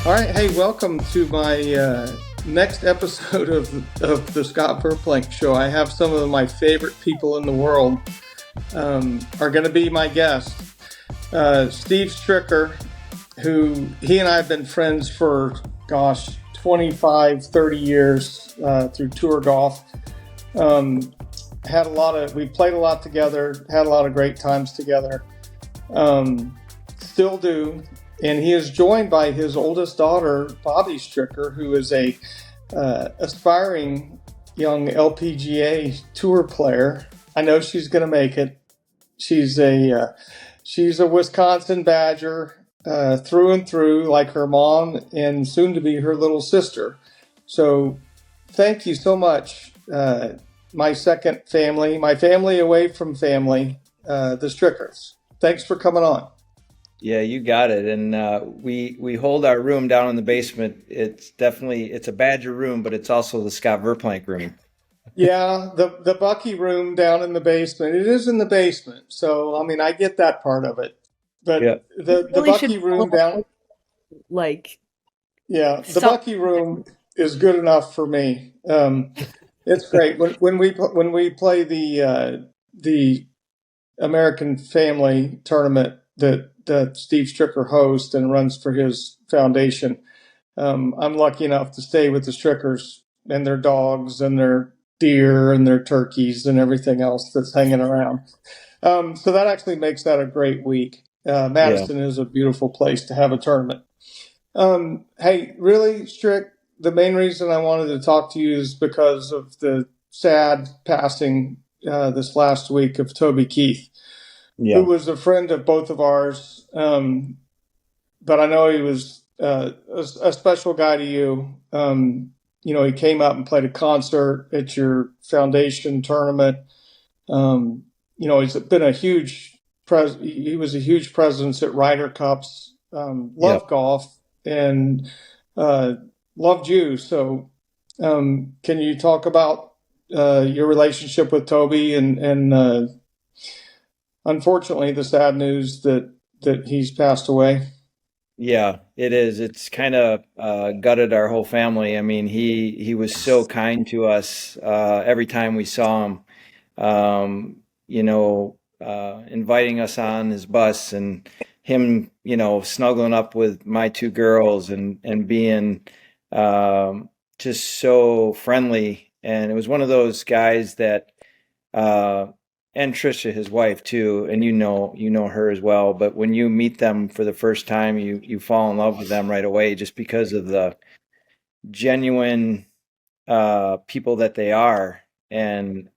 All right, hey, welcome to my next episode of the Scott Verplank Show. I have some of my favorite people in the world are going to be my guests. Steve Stricker, who he and I have been friends for, 25, 30 years through tour golf. We played a lot together, had a lot of great times together, still do. And he is joined by his oldest daughter, Bobbi Stricker, who is a aspiring young LPGA Tour player. I know she's going to make it. She's a Wisconsin Badger through and through, like her mom and soon to be her little sister. So thank you so much, my second family, my family away from family, the Strickers. Thanks for coming on. Yeah, you got it. And we hold our room down in the basement. It's a Badger room, but it's also the Scott Verplank room. Yeah, the Bucky room down in the basement. It is in the basement. So, I mean, I get that part of it. But yeah. the Bucky room down, the Bucky room is good enough for me. It's great. When we play the American Family Tournament that Steve Stricker hosts and runs for his foundation. I'm lucky enough to stay with the Strickers and their dogs and their deer and their turkeys and everything else that's hanging around. So that actually makes that a great week. Madison is a beautiful place to have a tournament. Hey, really, Strick, the main reason I wanted to talk to you is because of the sad passing this last week of Toby Keith. Who was a friend of both of ours, but I know he was a special guy to you. He came out and played a concert at your foundation tournament. He's been a huge he was a huge presence at Ryder Cups. Loved golf and loved you. So, can you talk about your relationship with Toby and unfortunately, the sad news that he's passed away? Yeah, it is. It's kind of gutted our whole family. I mean, he was so kind to us every time we saw him, inviting us on his bus and him, snuggling up with my two girls and being just so friendly. And it was one of those guys that and Trisha, his wife too, and you know her as well. But when you meet them for the first time, you fall in love with them right away, just because of the genuine people that they are. And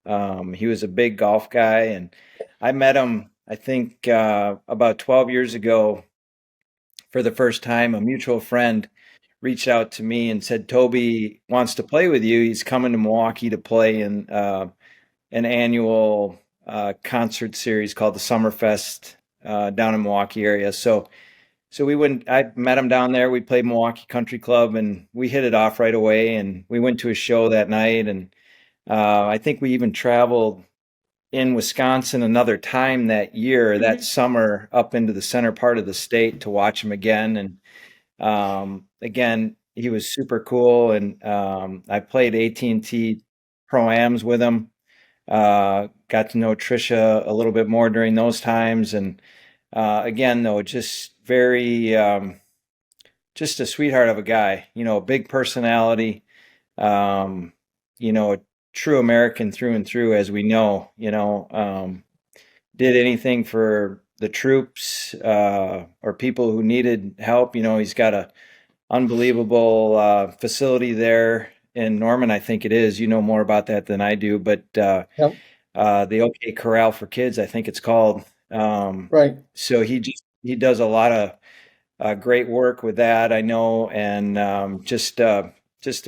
he was a big golf guy, and I met him, I think, about 12 years ago for the first time. A mutual friend reached out to me and said, "Toby wants to play with you. He's coming to Milwaukee to play in an annual concert series called the Summerfest down in Milwaukee area." So I met him down there. We played Milwaukee Country Club and we hit it off right away, and we went to a show that night, and I think we even traveled in Wisconsin another time that year, that summer, up into the center part of the state to watch him again. And again, he was super cool, and I played AT&T Pro-Ams with him. Got to know Trisha a little bit more during those times. And again, though, just very, just a sweetheart of a guy, a big personality, a true American through and through, as we know, did anything for the troops or people who needed help. He's got a unbelievable facility there in Norman, I think it is. You know more about that than I do, but the OK Corral for Kids, I think it's called. Right. So he does a lot of great work with that, I know, and just a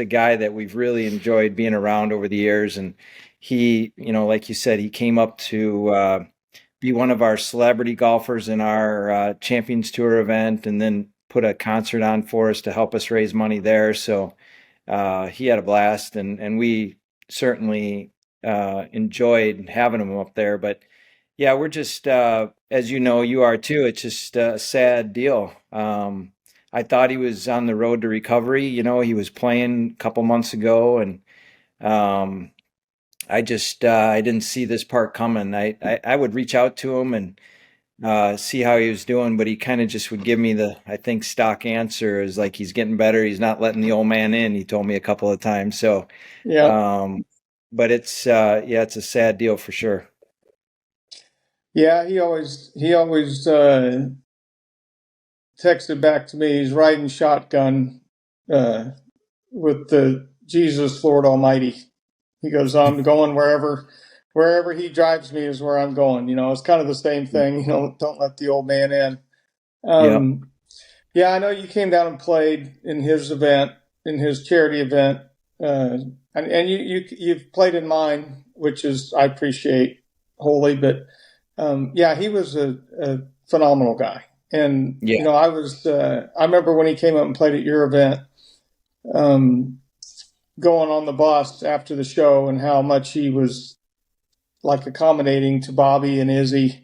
guy that we've really enjoyed being around over the years. And he, like you said, he came up to be one of our celebrity golfers in our Champions Tour event, and then put a concert on for us to help us raise money there. So he had a blast, and we certainly enjoyed having him up there. But yeah, we're just, as you know, you are too, it's just a sad deal. I thought he was on the road to recovery. He was playing a couple months ago, and I didn't see this part coming. I would reach out to him and see how he was doing, but he kind of just would give me the, I think, stock answer is like he's getting better. He's not letting the old man in. He told me a couple of times. So, Yeah. but it's it's a sad deal for sure. Yeah, he always texted back to me. He's riding shotgun uh, with the Jesus Lord Almighty. He goes, I'm going wherever he drives me is where I'm going. It's kind of the same thing. Don't let the old man in. Yep. Yeah, I know you came down and played in his event, in his charity event, and you've played in mine, which is I appreciate wholly. But yeah, he was a phenomenal guy, and Yeah. I remember when he came up and played at your event, um, going on the bus after the show, and how much he was like accommodating to Bobbi and Izzy.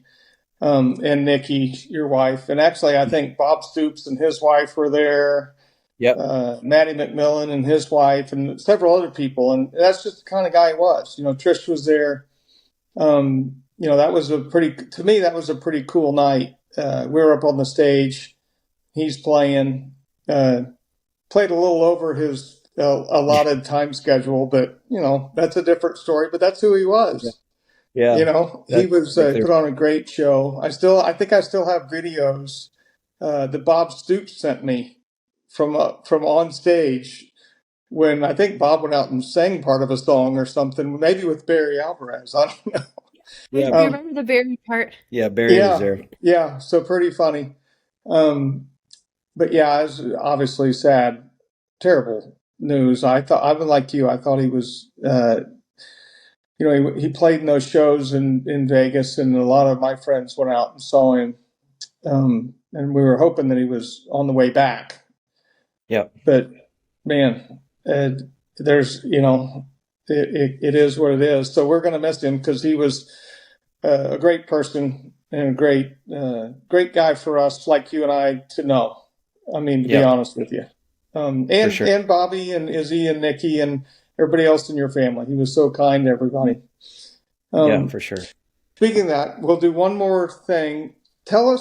And Nikki, your wife. And actually, I think Bob Stoops and his wife were there. Yep. Matty McMillan and his wife, and several other people. And that's just the kind of guy he was. Trish was there. That was to me, that was a pretty cool night. We were up on the stage. He's playing, played a little over his allotted time schedule, but, that's a different story. But that's who he was. Yeah. He was put on a great show. I think I still have videos that Bob Stoops sent me from on stage when I think Bob went out and sang part of a song or something, maybe with Barry Alvarez. I don't know. Yeah, I remember the Barry part. Yeah, Barry was there. Yeah, so pretty funny. But yeah, it was obviously sad, terrible news. I was like you. I thought he was. He played in those shows in Vegas, and a lot of my friends went out and saw him. And we were hoping that he was on the way back. Yeah. But man, there's, it is what it is. So we're going to miss him because he was a great person and a great guy for us, like you and I, to know. I mean, to be honest with you. And Bobbi and Izzy and Nikki and everybody else in your family. He was so kind to everybody. Yeah, for sure. Speaking of that, we'll do one more thing. Tell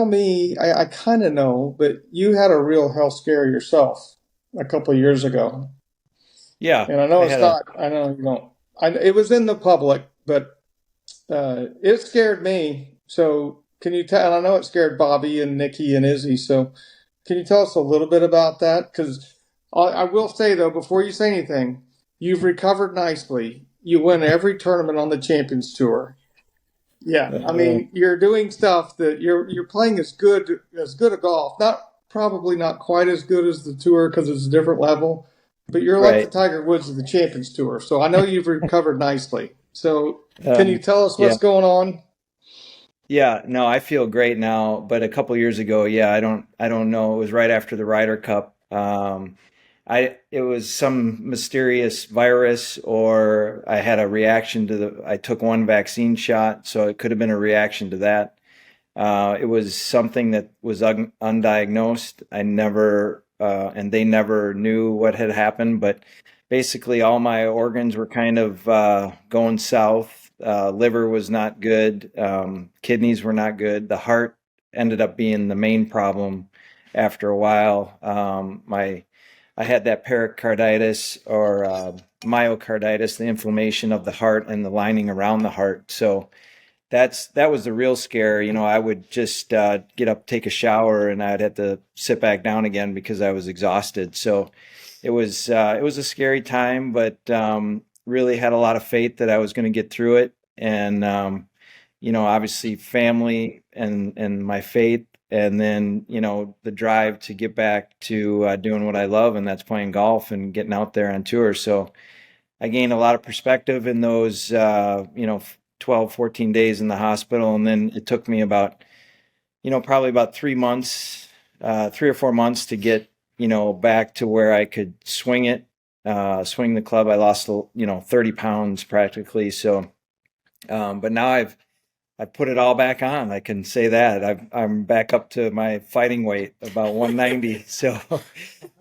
me, I kind of know, but you had a real health scare yourself a couple of years ago. Yeah. And I know I know you don't. It was in the public, but it scared me. So can you tell, and I know it scared Bobbi and Nikki and Izzy. So can you tell us a little bit about that? Because I will say, though, before you say anything, you've recovered nicely. You win every tournament on the Champions Tour. Yeah, I mean, you're doing stuff that you're playing as good a golf. Probably not quite as good as the tour because it's a different level, but you're like the Tiger Woods of the Champions Tour. So I know you've recovered nicely. So can you tell us what's going on? Yeah, no, I feel great now, but a couple years ago, I don't know. It was right after the Ryder Cup. It was some mysterious virus, or I had a reaction to I took one vaccine shot, so it could have been a reaction to that. It was something that was undiagnosed. And they never knew what had happened, but basically all my organs were kind of going south. Liver was not good. Kidneys were not good. The heart ended up being the main problem after a while. I had that pericarditis or myocarditis, the inflammation of the heart and the lining around the heart. So that was the real scare. I would just get up, take a shower, and I'd have to sit back down again because I was exhausted. So it was a scary time, but really had a lot of faith that I was going to get through it. And obviously family and my faith. And then, the drive to get back to doing what I love, and that's playing golf and getting out there on tour. So I gained a lot of perspective in those, 12, 14 days in the hospital. And then it took me about, probably about 3 or 4 months to get, back to where I could swing the club. I lost, 30 pounds practically. So, but now I put it all back on. I can say that I'm back up to my fighting weight, about 190. So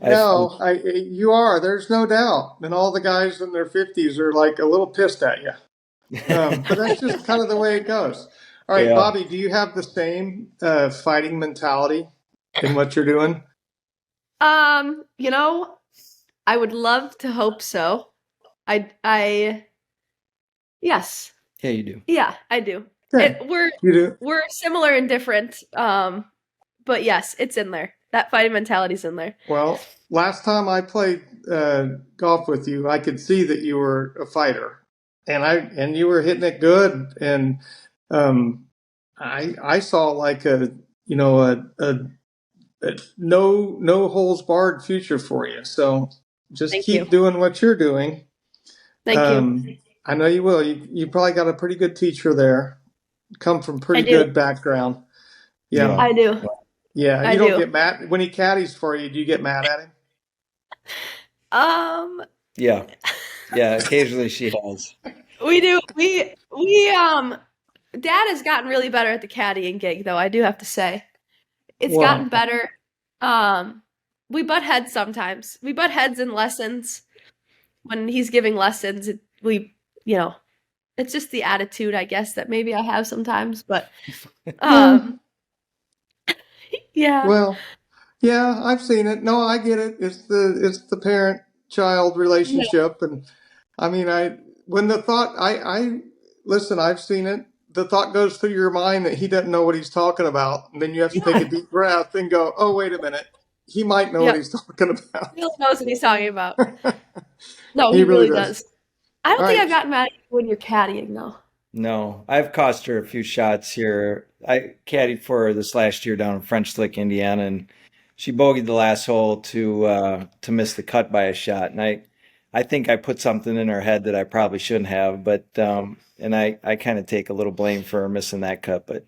No, you are. There's no doubt. And all the guys in their 50s are like a little pissed at you. But that's just kind of the way it goes. All right, Yeah. Bobbi, do you have the same fighting mentality in what you're doing? You know, I would love to hope so. Yes. Yeah, you do. Yeah, I do. Good. You do. We're similar and different. But yes, it's in there. That fighting mentality's in there. Well, last time I played golf with you, I could see that you were a fighter, and you were hitting it good. And I saw like a no holds barred future for you. So just keep doing what you're doing. Thank you. I know you will. You probably got a pretty good teacher there. Come from pretty good background. Yeah, I do. Yeah, you don't get mad when he caddies for you. Do you get mad at him? Yeah. Occasionally she has. We do. We Dad has gotten really better at the caddying gig, though. I do have to say, it's gotten better. We butt heads sometimes. We butt heads in lessons when he's giving lessons. It's just the attitude, I guess, that maybe I have sometimes. But yeah. Well, yeah, I've seen it. No, I get it. It's the parent-child relationship, and I mean, listen. I've seen it. The thought goes through your mind that he doesn't know what he's talking about, and then you have to take a deep breath and go, "Oh, wait a minute, he might know what he's talking about." He really knows what he's talking about. No, he really does. I don't think I've gotten mad at you when you're caddying, though. No, I've cost her a few shots here. I caddied for her this last year down in French Lick, Indiana, and she bogeyed the last hole to miss the cut by a shot. And I think I put something in her head that I probably shouldn't have, but and I kind of take a little blame for her missing that cut. But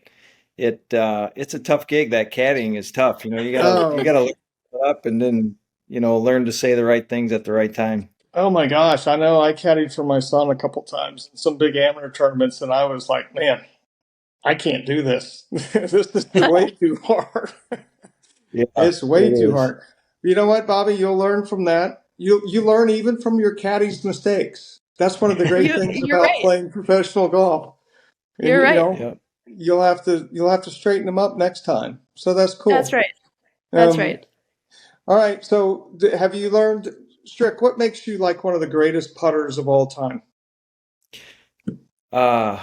it's a tough gig. That caddying is tough. You gotta look it up and then learn to say the right things at the right time. Oh my gosh, I know. I caddied for my son a couple times in some big amateur tournaments, and I was like, man, I can't do this. This is way too hard. It's way too hard. You know what, Bobbi? You'll learn from that. You learn even from your caddy's mistakes. That's one of the great things about playing professional golf. And, you're right. You'll have to straighten them up next time. So that's cool. That's right. That's right. All right. So have you learned, Strick, what makes you like one of the greatest putters of all time? I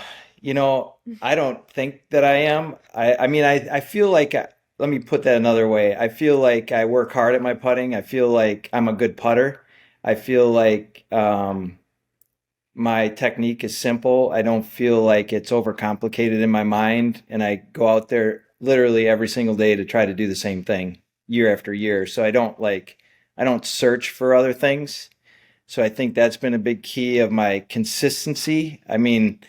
don't think that I am. I mean, I feel like, let me put that another way. I feel like I work hard at my putting. I feel like I'm a good putter. I feel like my technique is simple. I don't feel like it's overcomplicated in my mind. And I go out there literally every single day to try to do the same thing year after year. So I don't search for other things. So I think that's been a big key of my consistency. I mean,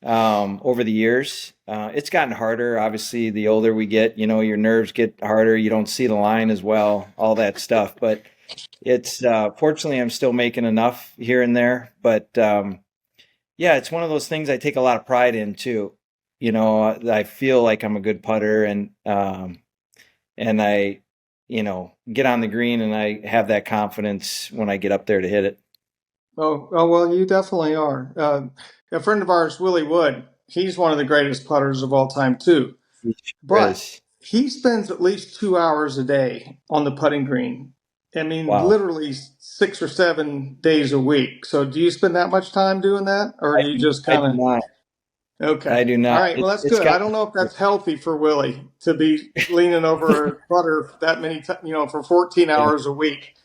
over the years, it's gotten harder. Obviously, the older we get, your nerves get harder. You don't see the line as well, all that stuff. But it's fortunately, I'm still making enough here and there. But it's one of those things I take a lot of pride in too. I feel like I'm a good putter, and I, get on the green, and I have that confidence when I get up there to hit it. Oh well, you definitely are. A friend of ours, Willie Wood, he's one of the greatest putters of all time too. But he spends at least 2 hours a day on the putting green. I mean, literally 6 or 7 days a week. So do you spend that much time doing that? Or do you just kind of... Okay. I do not. All right, well, that's good. I don't know if that's healthy for Willie to be leaning over a putter that many times, for 14 hours a week.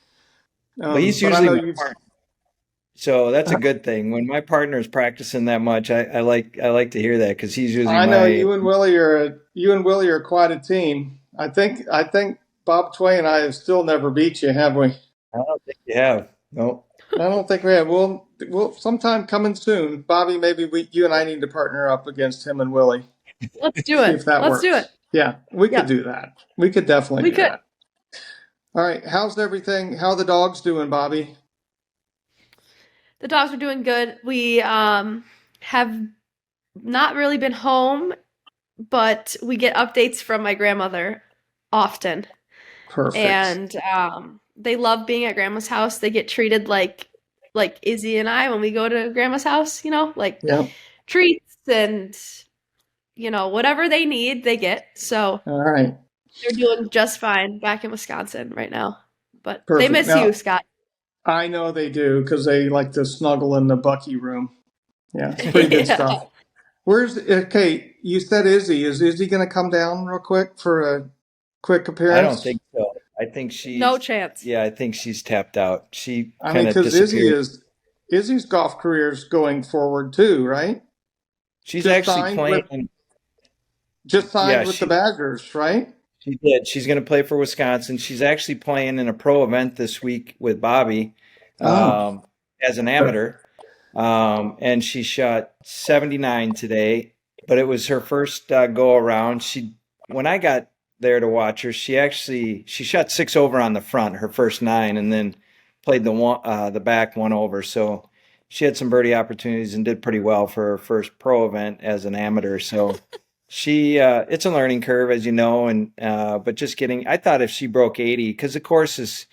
Well, he's usually... So that's a good thing. When my partner is practicing that much, I like to hear that, because he's usually. I know you and Willie are quite a team. I think Bob Tway and I have still never beat you, have we? I don't think you have. No. I don't think we have. We'll sometime coming soon, Bobbi. Maybe you and I need to partner up against him and Willie. Let's do it. Let's do it. Yeah, we could do that. We could definitely do that. All right. How's everything? How are the dogs doing, Bobbi? The dogs are doing good. We have not really been home, but we get updates from my grandmother often. Perfect. And they love being at grandma's house. They get treated like Izzy and I when we go to grandma's house, like treats and whatever they need, they get. So all right, they're doing just fine back in Wisconsin right now. But perfect. they miss Now, you, Scott. I know they do because they like to snuggle in the Bucky room. Yeah, it's pretty good stuff. Okay, you said Izzy. Is Izzy going to come down real quick for a quick appearance? I don't think so. I think she's no chance. Yeah, I think she's tapped out. She I mean, kind of because disappeared. Izzy's golf career is going forward too, right? She's Just actually signed playing. Just signed Yeah, with the she Badgers, right? she did. She's going to play for Wisconsin. She's actually playing in a pro event this week with Bobbi Oh, as an amateur. And she shot 79 today, but it was her first go around. When I got there to watch her, she shot 6 over on the front, her first 9, and then played the back 1 over. So she had some birdie opportunities and did pretty well for her first pro event as an amateur. So it's a learning curve, as you know, and but I thought if she broke 80, because the course is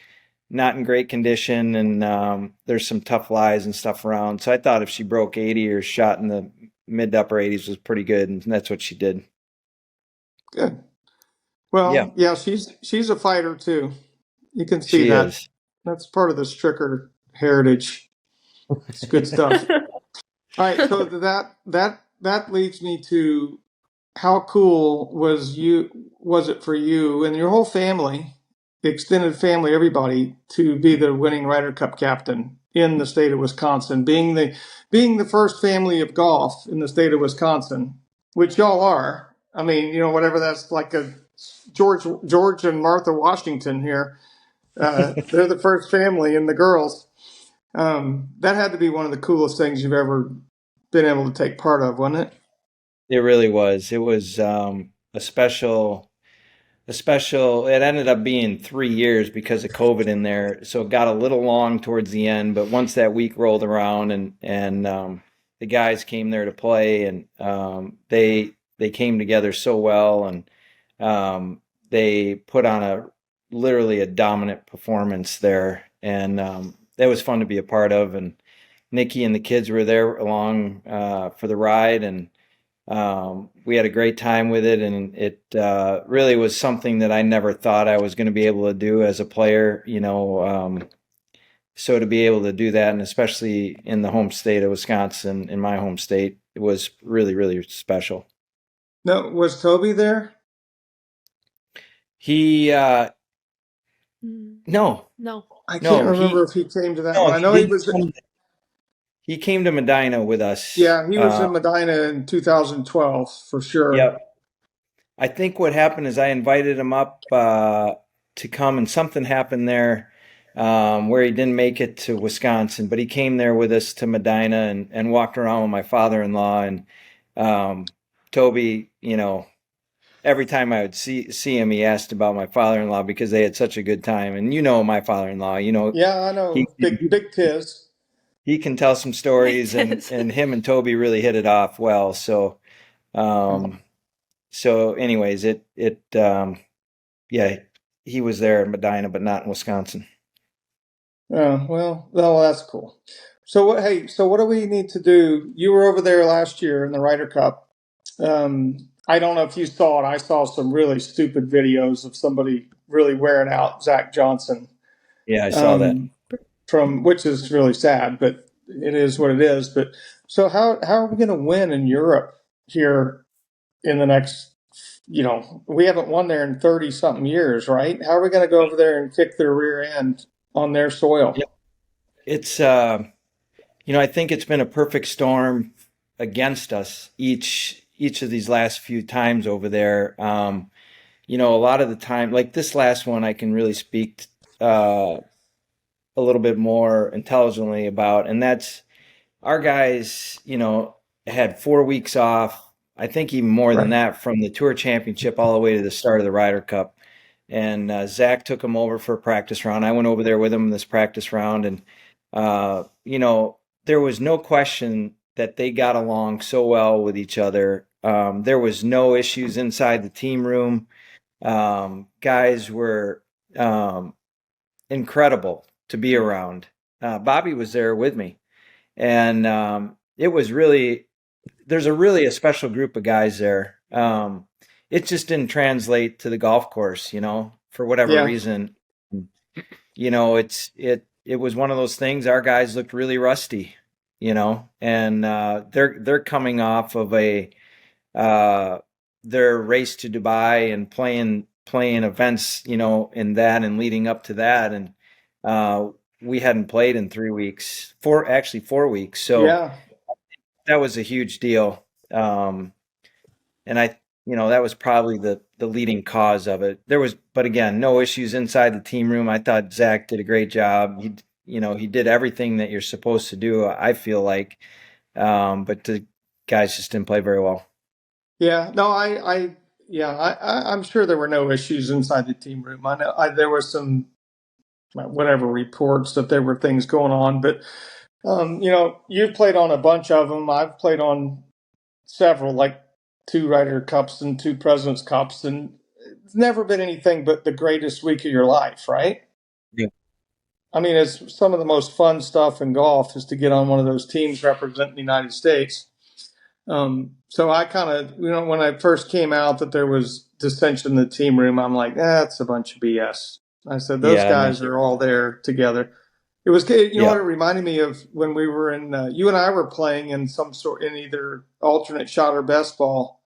not in great condition, and there's some tough lies and stuff around. So I thought if she broke 80 or shot in the mid to upper 80s was pretty good, and that's what she did. good. Well, yeah, she's a fighter too. You can see she that. is. That's part of the Stricker heritage. It's good stuff. All right, so that leads me to how cool was it for you and your whole family, extended family, everybody, to be the winning Ryder Cup captain in the state of Wisconsin, being the first family of golf in the state of Wisconsin, which y'all are. I mean, whatever that's like a George and Martha Washington here. They're the first family, and the girls. That had to be one of the coolest things you've ever been able to take part of, wasn't it? It really was. It was a special. It ended up being 3 years because of COVID in there, so it got a little long towards the end. But once that week rolled around, and the guys came there to play, and they came together so well, and they put on literally a dominant performance there, and that was fun to be a part of. And Nikki and the kids were there along for the ride, and we had a great time with it, and it really was something that I never thought I was going to be able to do as a player, so to be able to do that, and especially in the home state of Wisconsin, in my home state, it was really, really special. No, was Toby there? He No. I can't remember if he came to that one. I know he was. He came to Medina with us. Yeah, he was in Medina in 2012 for sure. Yep. I think what happened is I invited him up to come, and something happened there where he didn't make it to Wisconsin, but he came there with us to Medina and walked around with my father-in-law. And Toby, every time I would see him, he asked about my father-in-law because they had such a good time. And my father-in-law, Yeah, I know. Big Tiz. He can tell some stories, and him and Toby really hit it off well. So, anyways, he was there in Medina, but not in Wisconsin. Oh, well, that's cool. So what do we need to do? You were over there last year in the Ryder Cup. I don't know if you saw it. I saw some really stupid videos of somebody really wearing out Zach Johnson. Yeah, I saw that. Which is really sad, but it is what it is. But so how are we going to win in Europe here in the next, we haven't won there in 30 something years, right? How are we going to go over there and kick their rear end on their soil? Yep. It's, I think it's been a perfect storm against us each of these last few times over there. A lot of the time, like this last one, I can really speak a little bit more intelligently about, and that's our guys, had 4 weeks off. I think even more than that, from the Tour Championship all the way to the start of the Ryder Cup. And Zach took him over for a practice round. I went over there with him in this practice round, and there was no question that they got along so well with each other. There was no issues inside the team room. Guys were incredible to be around. Bobbi was there with me, and it was really, there's really a special group of guys there. It just didn't translate to the golf course, for whatever reason. It was one of those things. Our guys looked really rusty, and they're coming off of their race to Dubai and playing events, in that and leading up to that. And we hadn't played in 3 weeks, 4 weeks. So that was a huge deal. And that was probably the leading cause of it. But again, no issues inside the team room. I thought Zach did a great job. He did everything that you're supposed to do, I feel like. But the guys just didn't play very well. Yeah, no, I'm sure there were no issues inside the team room. I know there were some, whatever, reports that there were things going on, but you've played on a bunch of them. I've played on several, like 2 Ryder Cups and 2 President's Cups, and it's never been anything but the greatest week of your life, right? Yeah. I mean, it's some of the most fun stuff in golf is to get on one of those teams representing the United States. So I kind of, when I first came out that there was dissension in the team room, I'm like, that's a bunch of BS. I said, those guys are all there together. It was, what it reminded me of when we were in, you and I were playing in in either alternate shot or best ball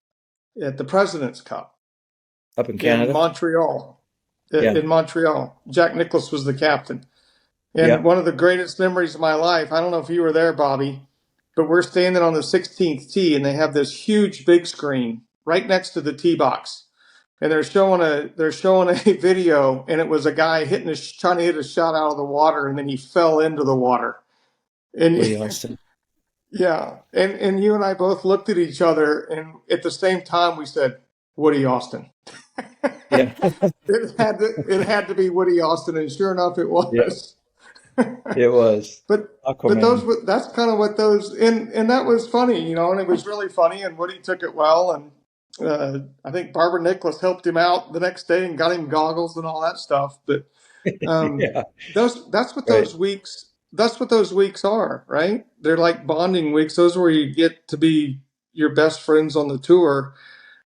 at the President's Cup. Up in Canada? In Montreal. In Montreal. Jack Nicklaus was the captain. And one of the greatest memories of my life, I don't know if you were there, Bobby, but we're standing on the 16th tee, and they have this huge big screen right next to the tee box, and they're showing a video, and it was a guy trying to hit a shot out of the water, and then he fell into the water. And yeah, and you and I both looked at each other, and at the same time we said, Woody Austin. Yeah. it had to be Woody Austin, and sure enough, it was. Yeah. It was. But that's kind of what those, and that was funny, and it was really funny, and Woody took it well, and I think Barbara Nicholas helped him out the next day and got him goggles and all that stuff. But that's what those weeks are, right? They're like bonding weeks. Those are where you get to be your best friends on the tour.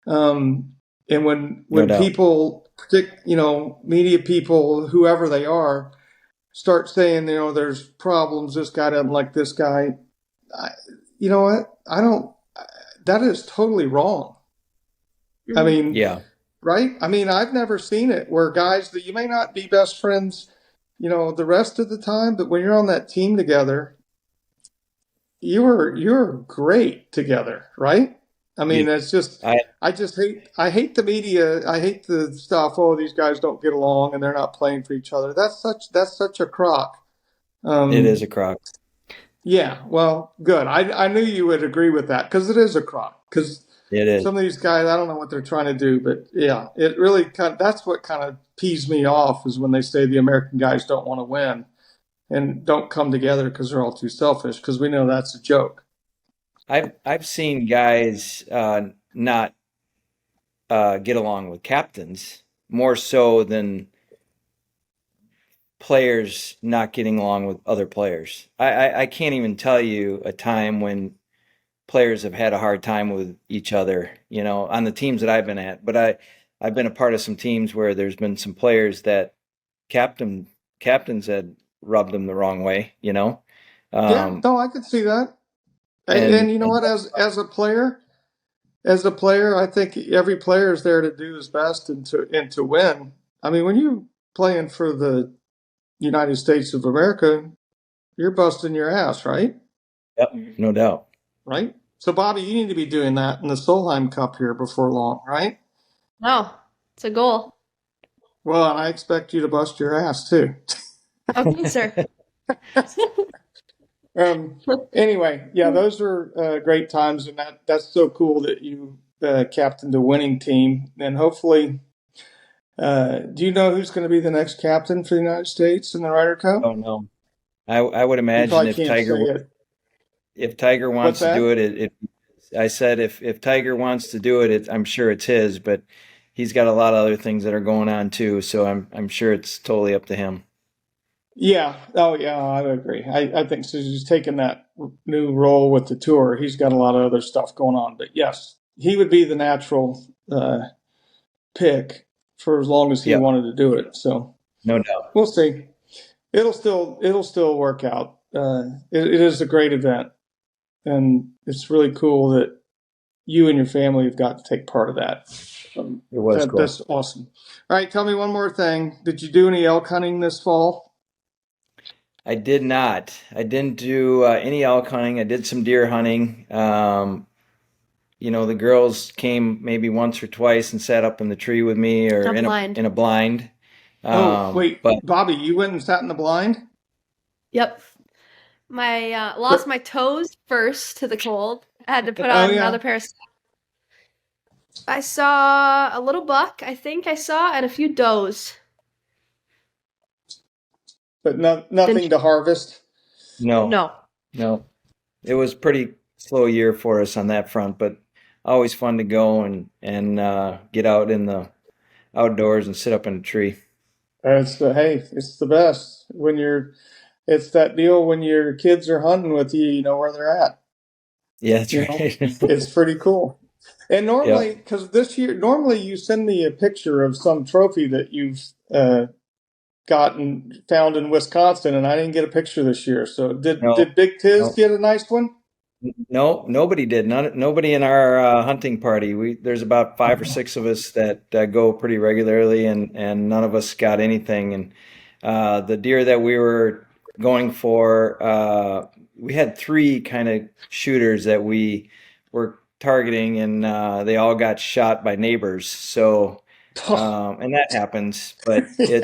And when people, media people, whoever they are, start saying, there's problems, this guy doesn't like this guy. You know what? That is totally wrong. I mean, right? I mean, I've never seen it where guys that you may not be best friends, the rest of the time, but when you're on that team together, you're great together, right? I mean, it's just, I hate the media. I hate the stuff. Oh, these guys don't get along and they're not playing for each other. That's such a crock. It is a crock. Yeah. Well, good. I knew you would agree with that because it is a crock. Because some of these guys, I don't know what they're trying to do, but yeah, it really that's what kind of pees me off is when they say the American guys don't want to win and don't come together because they're all too selfish. Because we know that's a joke. I've seen guys not get along with captains more so than players not getting along with other players. I can't even tell you a time when players have had a hard time with each other, on the teams that I've been at. But I've been a part of some teams where there's been some players that captains had rubbed them the wrong way, Yeah, no, I could see that. And you know what? As a player, I think every player is there to do his best and to win. I mean, when you're playing for the United States of America, you're busting your ass, right? Yep, no doubt. Right. So, Bobby, you need to be doing that in the Solheim Cup here before long, right? No, it's a goal. Well, and I expect you to bust your ass too. Okay, sir. Anyway, yeah, those are great times, and that's so cool that you captained a winning team. And hopefully, do you know who's going to be the next captain for the United States in the Ryder Cup? Oh no, I would imagine if Tiger. if Tiger wants to do it, I said if Tiger wants to do it, I'm sure it's his, but he's got a lot of other things that are going on too. So I'm sure it's totally up to him. Yeah. Oh, yeah. I would agree. I think since he's taken that new role with the tour, he's got a lot of other stuff going on. But yes, he would be the natural pick for as long as he wanted to do it. So no doubt, we'll see. It'll still work out. It is a great event, and it's really cool that you and your family have got to take part of that. It was cool. That's awesome. All right, tell me one more thing. Did you do any elk hunting this fall? I did not. I didn't do any elk hunting. I did some deer hunting. The girls came maybe once or twice and sat up in the tree with me or in a blind. Wait, but Bobbi, you went and sat in the blind? Yep. Lost my toes first to the cold. I had to put on another pair of socks. I saw a little buck, I think I saw, and a few does. But nothing to harvest? No. It was pretty slow year for us on that front, but always fun to go and get out in the outdoors and sit up in a tree. It's the best it's that deal when your kids are hunting with you, you know where they're at. Yeah, that's right. It's pretty cool. And normally, because this year, normally you send me a picture of some trophy that you've found in Wisconsin, and I didn't get a picture this year. So did Big Tiz get a nice one? No, nobody did. Nobody in our hunting party. There's about 5 or 6 of us that go pretty regularly, and none of us got anything. And the deer that we were going for, we had 3 kind of shooters that we were targeting, and they all got shot by neighbors. So, and that happens, but it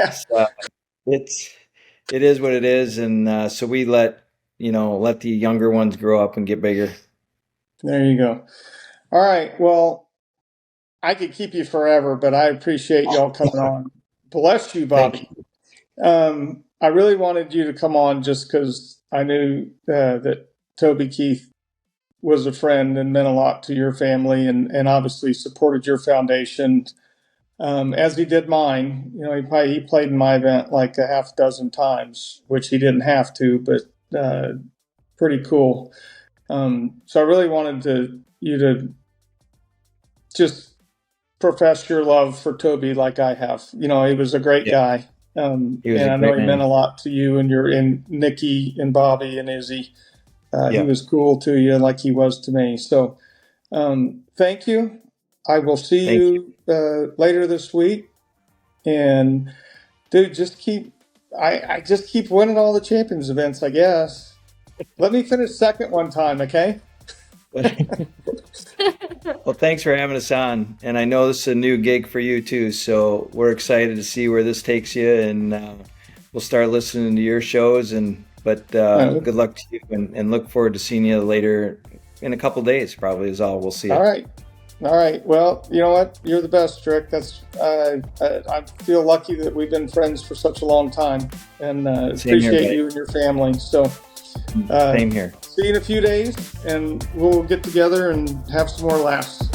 is what it is. And so we let the younger ones grow up and get bigger. There you go. All right. Well, I could keep you forever, but I appreciate y'all coming on. Bless you, Bobbi. I really wanted you to come on just because I knew that Toby Keith was a friend and meant a lot to your family and obviously supported your foundation as he did mine. He played in my event like a half dozen times, which he didn't have to, but pretty cool. So I really wanted you to just profess your love for Toby like I have. He was a great guy. And I know he meant a lot to you and Nikki and Bobbi and Izzy. He was cool to you like he was to me. So thank you. I will see you later this week. And dude, I just keep winning all the Champions events, I guess. Let me finish second one time, okay? Well, thanks for having us on. And I know this is a new gig for you too, so we're excited to see where this takes you, and we'll start listening to your shows. But good luck to you, and look forward to seeing you later in a couple days. Probably is all we'll see. All right. Well, you know what? You're the best, Strick. I feel lucky that we've been friends for such a long time, and appreciate you and your family. So. Same here. See you in a few days, and we'll get together and have some more laughs.